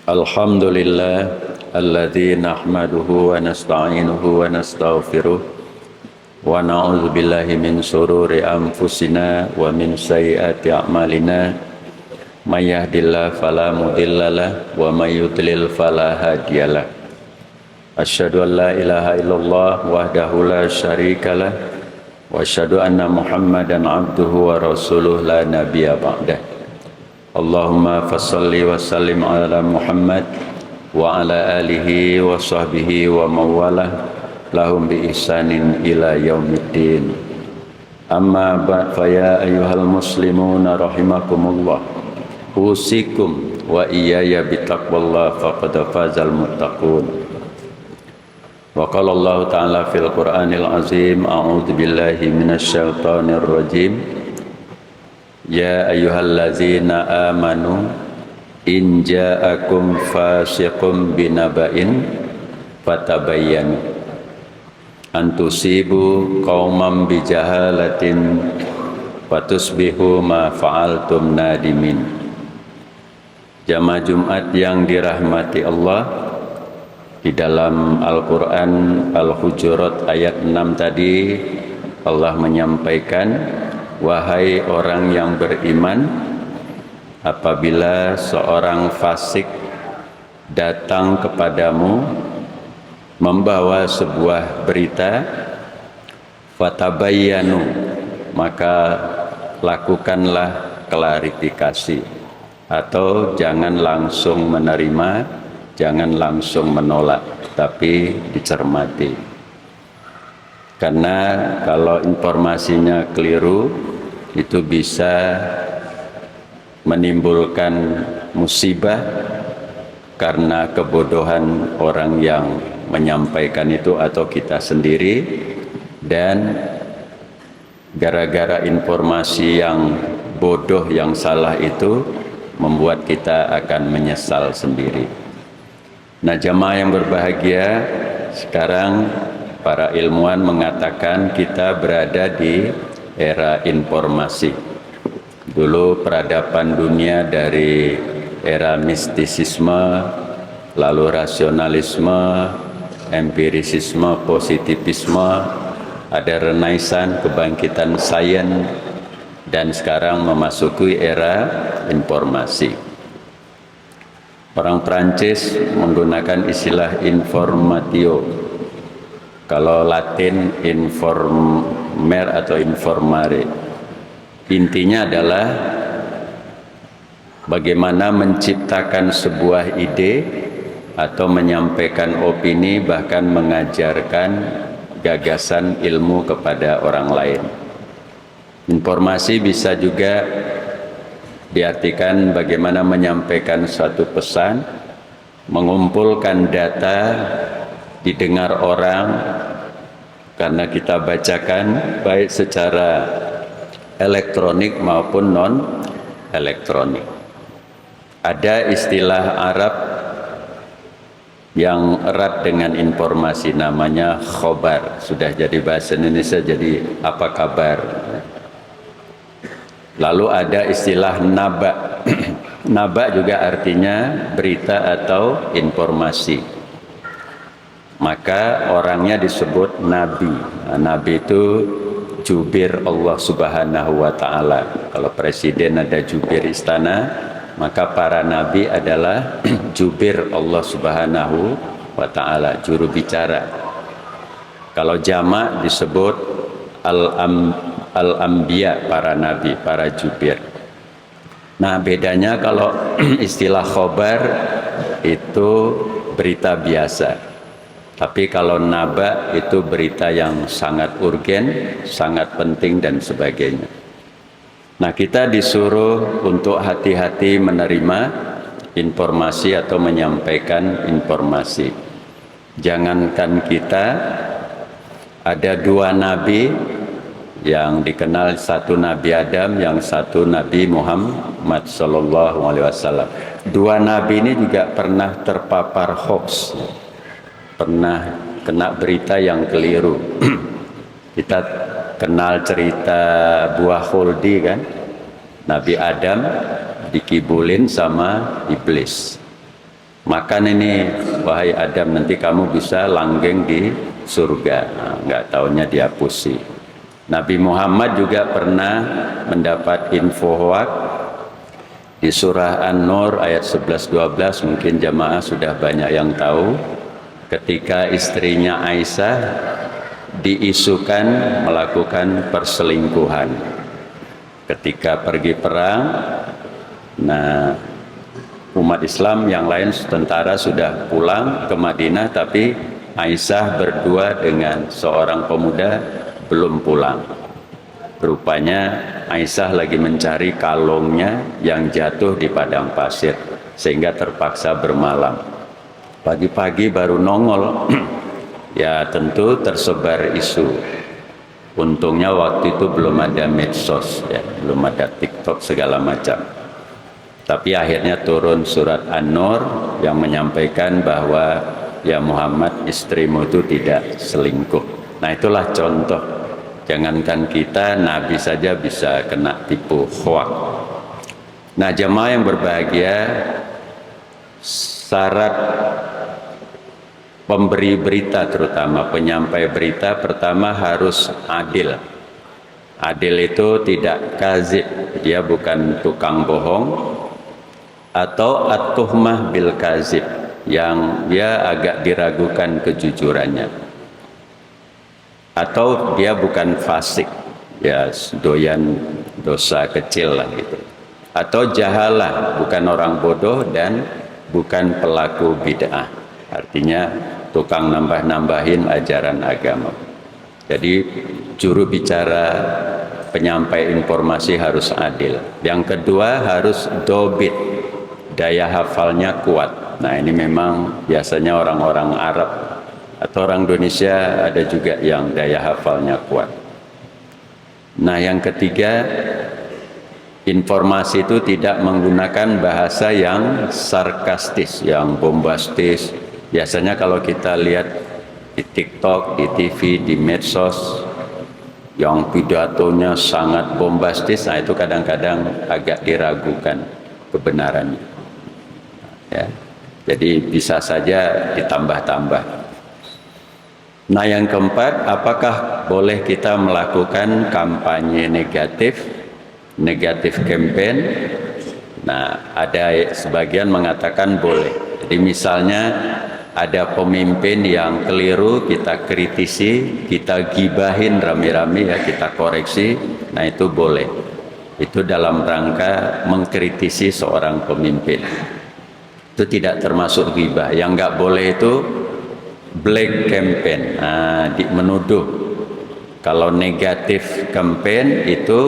Alhamdulillah alladzi nahmaduhu wa nasta'inuhu wa nastaghfiruh wa na'udzu billahi min shururi anfusina wa min sayyiati a'malina may yahdihillahu fala mudhillalah wa may yudlil fala hadiyalah. Asyhadu an la ilaha illallah wahdahu la syarikalah wa asyhadu anna Muhammadan abduhu wa rasuluh la nabiyya ba'dah. Allahumma fassalli wa sallim ala Muhammad wa ala alihi wa sahbihi wa mawalah lahum bi ihsanin ila yaumiddin. Amma ba'd, fa ya ayyuhal muslimuna rahimakumullah, usikum wa iyaya bitaqwallah faqad fazal muttaqun. Wa qala Allah ta'ala fil Qur'anil azim, a'udzu billahi minasy syaithanir rajim. Ya ayyuhallazina amanu in ja'akum fasiqun binaba'in fatabayyanu an tusibu qauman bijahalatin fatusbihu ma fa'altum nadimin. Jamaah Jumat yang dirahmati Allah, di dalam Al-Quran Al-Hujurat ayat 6 tadi Allah menyampaikan, wahai orang yang beriman, apabila seorang fasik datang kepadamu membawa sebuah berita, fatabayyanu, maka lakukanlah klarifikasi, atau jangan langsung menerima, jangan langsung menolak, tapi dicermati. Karena kalau informasinya keliru, itu bisa menimbulkan musibah karena kebodohan orang yang menyampaikan itu atau kita sendiri, dan gara-gara informasi yang bodoh, yang salah itu membuat kita akan menyesal sendiri. Nah, jamaah yang berbahagia, sekarang para ilmuwan mengatakan kita berada di era informasi. Dulu peradaban dunia dari era mistisisme, lalu rasionalisme, empirisisme, positivisme, ada renaissance, kebangkitan sains, dan sekarang memasuki era informasi. Orang Prancis menggunakan istilah informatio. Kalau Latin informer atau informare. Intinya adalah bagaimana menciptakan sebuah ide atau menyampaikan opini, bahkan mengajarkan gagasan ilmu kepada orang lain. Informasi bisa juga diartikan bagaimana menyampaikan suatu pesan, mengumpulkan data, didengar orang karena kita bacakan baik secara elektronik maupun non elektronik. Ada istilah Arab yang erat dengan informasi, namanya khobar. Sudah jadi bahasa Indonesia jadi apa kabar. Lalu ada istilah naba. Naba juga artinya berita atau informasi. Maka orangnya disebut nabi. Nah, nabi itu jubir Allah Subhanahu wa ta'ala. Kalau presiden ada jubir istana, maka para nabi adalah jubir Allah Subhanahu wa ta'ala, juru bicara. Kalau jamak disebut al-anbiya, para nabi, para jubir. Nah, bedanya kalau istilah khobar itu berita biasa. Tapi kalau naba itu berita yang sangat urgen, sangat penting dan sebagainya. Nah, kita disuruh untuk hati-hati menerima informasi atau menyampaikan informasi. Jangankan kita, ada dua nabi yang dikenal, satu Nabi Adam, yang satu Nabi Muhammad Sallallahu Alaihi Wasallam. Dua nabi ini juga pernah terpapar hoax, pernah kena berita yang keliru. Kita kenal cerita buah khuldi kan, Nabi Adam dikibulin sama iblis. makan ini wahai Adam, nanti kamu bisa langgeng di surga. Nah, nggak taunya dihapusi. Nabi Muhammad juga pernah mendapat info hoak di surah An-Nur ayat 11-12, mungkin jamaah sudah banyak yang tahu, ketika istrinya Aisyah diisukan melakukan perselingkuhan ketika pergi perang. Nah, umat Islam yang lain tentara sudah pulang ke Madinah, tapi Aisyah berdua dengan seorang pemuda belum pulang. Rupanya Aisyah lagi mencari kalungnya yang jatuh di padang pasir, sehingga terpaksa bermalam. Pagi-pagi baru nongol. Ya tentu tersebar isu. Untungnya waktu itu belum ada medsos, ya, belum ada TikTok segala macam. Tapi akhirnya turun surat An-Nur yang menyampaikan bahwa ya Muhammad, istrimu itu tidak selingkuh. Nah itulah contoh. Jangankan kita, Nabi saja bisa kena tipu hoak. Nah jemaah yang berbahagia, syarat pemberi berita, terutama penyampai berita, pertama harus adil. Adil itu tidak kazib, dia bukan tukang bohong, atau at-tuhmah bil kazib, yang dia agak diragukan kejujurannya, atau dia bukan fasik, ya doyan dosa kecil lah gitu, atau jahalah, bukan orang bodoh dan bukan pelaku bid'ah, artinya tukang nambah-nambahin ajaran agama. Jadi juru bicara, penyampai informasi harus adil. Yang kedua harus dobit, daya hafalnya kuat. Nah ini memang biasanya orang-orang Arab atau orang Indonesia ada juga yang daya hafalnya kuat. Nah yang ketiga, informasi itu tidak menggunakan bahasa yang sarkastis, yang bombastis. Biasanya kalau kita lihat di TikTok, di TV, di medsos, yang pidatonya sangat bombastis, nah itu kadang-kadang agak diragukan kebenarannya. Ya, jadi bisa saja ditambah-tambah. Nah yang keempat, apakah boleh kita melakukan kampanye negatif campaign? Nah ada sebagian mengatakan boleh. Jadi misalnya ada pemimpin yang keliru, kita kritisi, kita gibahin rame-rame, ya kita koreksi, nah itu boleh. Itu dalam rangka mengkritisi seorang pemimpin. Itu tidak termasuk ghibah. Yang nggak boleh itu black campaign, menuduh. Kalau negatif campaign itu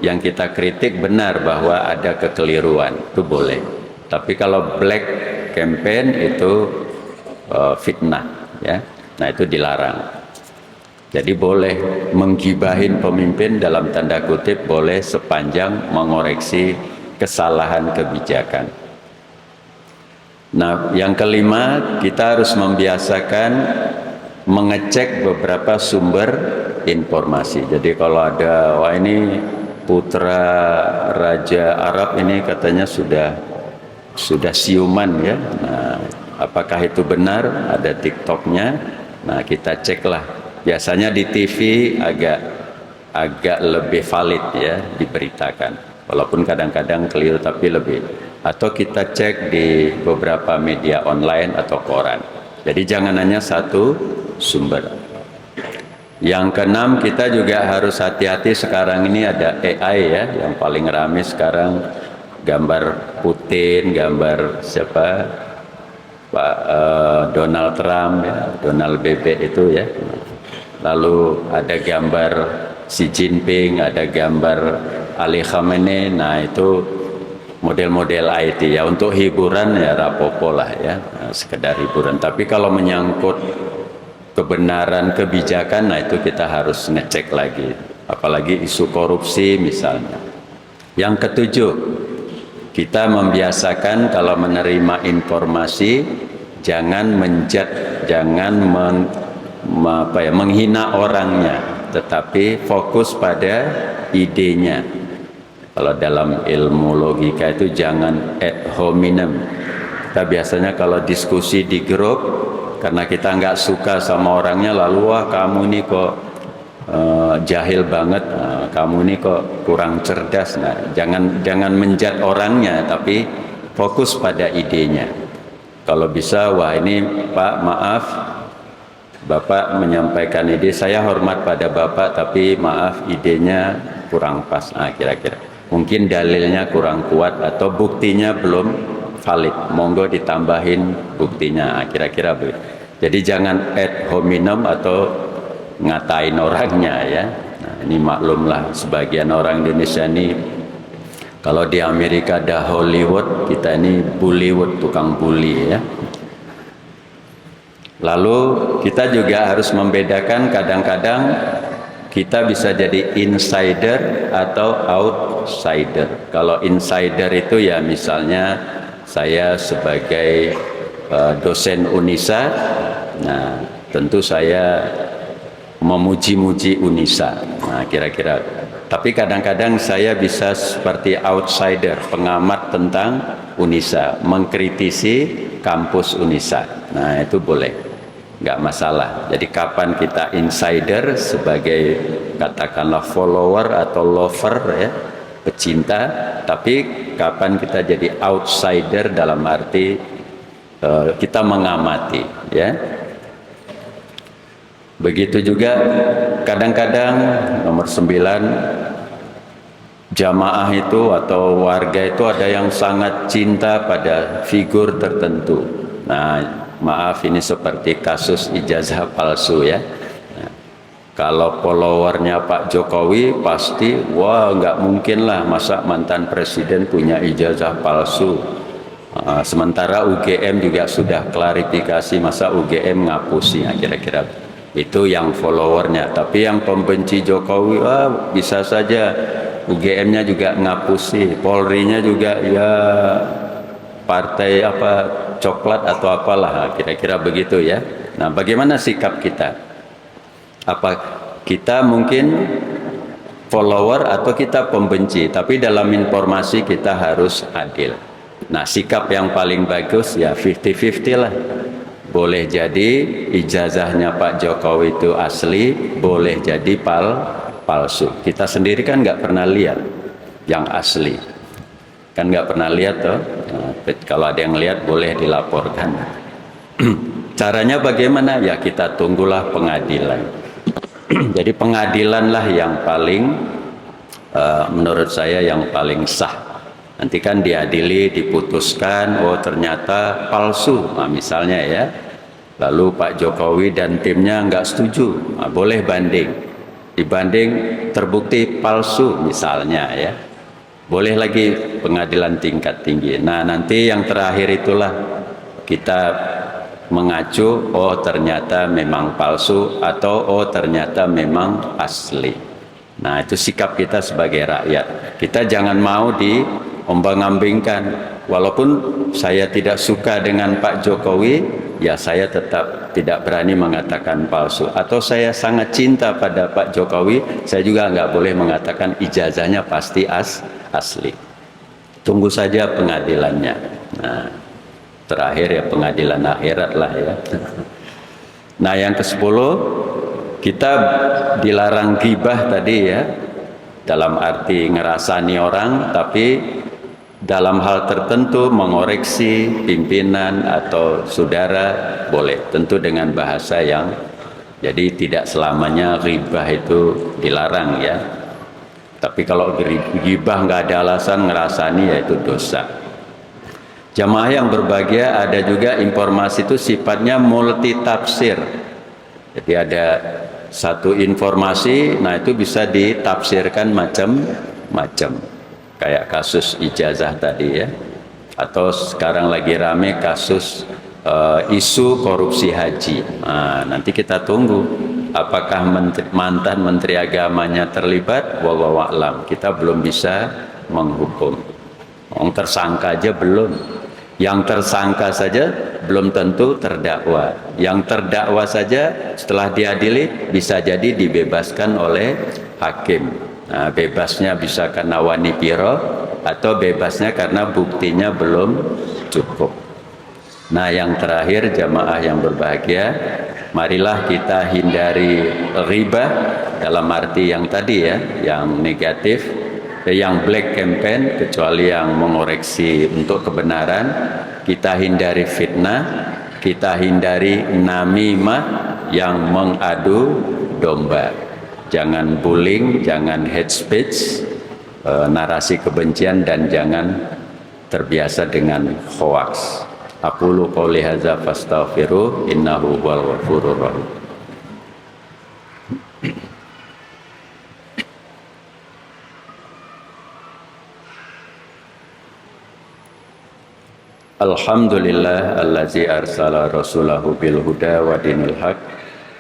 yang kita kritik benar bahwa ada kekeliruan, itu boleh. Tapi kalau black campaign itu fitnah, ya. Nah itu dilarang. Jadi boleh menggibahin pemimpin dalam tanda kutip, boleh sepanjang mengoreksi kesalahan kebijakan. Nah yang kelima, kita harus membiasakan mengecek beberapa sumber informasi. Jadi kalau ada, wah ini putra raja Arab ini katanya sudah siuman, ya. Nah apakah itu benar? Ada TikToknya. Nah kita ceklah. Biasanya di TV agak lebih valid, ya, diberitakan. Walaupun kadang-kadang keliru, tapi lebih. Atau kita cek di beberapa media online atau koran. Jadi jangan hanya satu sumber. Yang keenam, kita juga harus hati-hati. Sekarang ini ada AI, ya, yang paling ramai sekarang. Gambar Putin, gambar siapa? Pak Donald Trump, ya, Donald Bebek itu, ya. Lalu ada gambar Xi Jinping, ada gambar Ali Khamenei. Nah itu model-model IT, ya, untuk hiburan ya rapopo lah, ya, nah, sekedar hiburan. Tapi kalau menyangkut kebenaran kebijakan, nah itu kita harus ngecek lagi. Apalagi isu korupsi misalnya. Yang ketujuh, kita membiasakan kalau menerima informasi jangan menjat, jangan menghina orangnya, tetapi fokus pada idenya. Kalau dalam ilmu logika itu jangan ad hominem, Kita biasanya kalau diskusi di grup, karena kita nggak suka sama orangnya, lalu wah kamu nih kok jahil banget, kamu nih kok kurang cerdas. Nah, jangan menjat orangnya, tapi fokus pada idenya. Kalau bisa, wah ini Pak maaf, Bapak menyampaikan ide, saya hormat pada Bapak, tapi maaf idenya kurang pas. Nah, kira-kira mungkin dalilnya kurang kuat atau buktinya belum valid, monggo ditambahin buktinya. Nah, kira-kira begitu. Jadi jangan ad hominem atau ngatain orangnya ya. Nah, ini maklumlah sebagian orang Indonesia ini, kalau di Amerika ada Hollywood, kita ini Bollywood, tukang bully ya. Lalu kita juga harus membedakan, kadang-kadang kita bisa jadi insider atau outsider. Kalau insider itu ya misalnya saya sebagai dosen Unisa, nah tentu saya memuji-muji Unisa. Nah kira-kira. Tapi kadang-kadang saya bisa seperti outsider, pengamat tentang Unisa, mengkritisi kampus Unisa. Nah itu boleh, nggak masalah. Jadi kapan kita insider sebagai katakanlah follower atau lover ya, pecinta, tapi kapan kita jadi outsider dalam arti kita mengamati ya. Begitu juga kadang-kadang nomor 9, jamaah itu atau warga itu ada yang sangat cinta pada figur tertentu. Nah maaf, ini seperti kasus ijazah palsu ya. Nah, kalau followernya Pak Jokowi pasti, wah nggak mungkin lah masa mantan presiden punya ijazah palsu. Sementara UGM juga sudah klarifikasi, masa UGM ngapusi. Nah, kira-kira itu yang followernya. Tapi yang pembenci Jokowi, bisa saja UGM-nya juga ngapusi, Polri-nya juga ya partai apa coklat atau apalah, kira-kira begitu ya. Nah, bagaimana sikap kita? Apa kita mungkin follower atau kita pembenci, tapi dalam informasi kita harus adil. Nah, sikap yang paling bagus ya 50-50 lah. Boleh jadi ijazahnya Pak Jokowi itu asli, boleh jadi palsu. Kita sendiri kan nggak pernah lihat yang asli, kan nggak pernah lihat toh. Nah, kalau ada yang lihat boleh dilaporkan. Caranya bagaimana? Ya kita tunggulah pengadilan. Jadi pengadilanlah yang paling menurut saya yang paling sah. Nanti kan diadili, diputuskan, oh ternyata palsu, nah, misalnya ya. Lalu Pak Jokowi dan timnya nggak setuju, nah, boleh banding. Dibanding terbukti palsu misalnya ya. Boleh lagi pengadilan tingkat tinggi. Nah nanti yang terakhir itulah kita mengacu, oh ternyata memang palsu atau oh ternyata memang asli. Nah itu sikap kita sebagai rakyat. Kita jangan mau diombang-ambingkan. Walaupun saya tidak suka dengan Pak Jokowi, ya saya tetap tidak berani mengatakan palsu. Atau saya sangat cinta pada Pak Jokowi, saya juga nggak boleh mengatakan ijazahnya pasti asli. Tunggu saja pengadilannya. Nah, terakhir ya pengadilan akhirat lah ya. Nah yang ke-10, kita dilarang ghibah tadi ya, dalam arti ngerasani orang, tapi dalam hal tertentu mengoreksi pimpinan atau saudara boleh, tentu dengan bahasa yang, jadi tidak selamanya ghibah itu dilarang ya. Tapi kalau ghibah nggak ada alasan ngerasani, ya itu dosa. Jamaah yang berbahagia, ada juga informasi itu sifatnya multi tafsir. Jadi ada satu informasi, nah itu bisa ditafsirkan macam-macam. Kayak kasus ijazah tadi ya. Atau sekarang lagi rame kasus isu korupsi haji. Nah, nanti kita tunggu apakah mantan menteri agamanya terlibat, wallahu a'lam. Kita belum bisa menghukum. Yang tersangka aja belum. Yang tersangka saja belum tentu terdakwa. Yang terdakwa saja setelah diadili bisa jadi dibebaskan oleh hakim. Nah, bebasnya bisa karena wani piro atau bebasnya karena buktinya belum cukup. Nah, yang terakhir jamaah yang berbahagia, marilah kita hindari riba dalam arti yang tadi ya, yang negatif, yang black campaign, kecuali yang mengoreksi untuk kebenaran. Kita hindari fitnah, kita hindari namimah yang mengadu domba. Jangan bullying, jangan hate speech, narasi kebencian, dan jangan terbiasa dengan hoax. Aqulu qouli hadza fastaghfiru innahu huwal ghafurur rahim. Alhamdulillah allazi arsala rasulahu bil huda wa dinil haq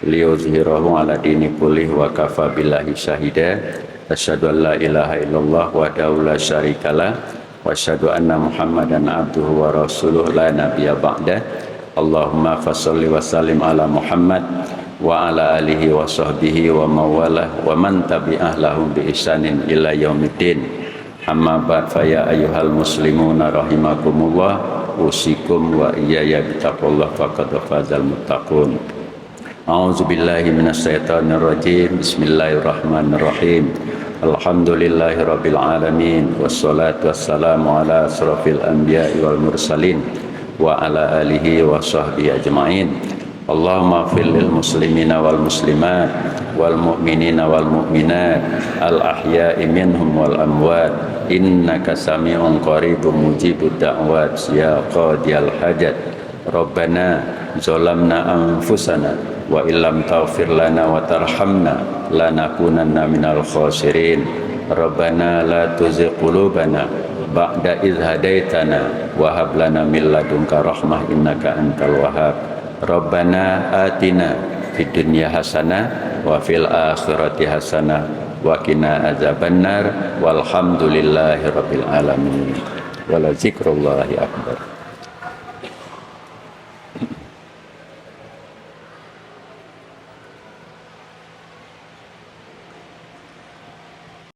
liyuzhirahu ala dini kullih wa kafa billahi syahida. Asyhadu an la ilaha illallah wahdahu la syarikalah wa asyhadu anna Muhammadan abduhu wa rasuluh la nabiyya ba'da. Allahumma fasholli wa sallim ala Muhammad wa ala alihi wa sahbihi wa mawalah wa man tabi'ah lahum bi ihsanin ila yaumiddin. Amma ba'd, fa ya ayyuhal muslimuna rahimakumullah, usikum wa iyaya bitaqwallah faqad fazal muttaqun. A'udzu billahi minasyaitonir rajim. Bismillahirrahmanirrahim. Alhamdulillahi rabbil alamin, wassalatu wassalamu ala asrofil anbiya'i wal mursalin wa ala alihi wa sahbihi ajma'in. Allahumma fil lil muslimina wal muslimat wal mu'minina wal mu'minat al ahya'i minhum wal amwat innaka sami'un qaribun mujibud da'wat ya qadiyal hajat. Rabbana zalamna anfusana wa illam taghfir lana wa tarhamna lanakunanna minal khasirin. Rabbana la tuzigh qulubana ba'da idh hadaitana wa hab lana min ladunka rahmah innaka antal wahhab. Rabbana atina fid dunya hasanah wa fil akhirati hasanah wa qina adzabannar walhamdulillahi rabbil alamin. Wala zikrullahi akbar.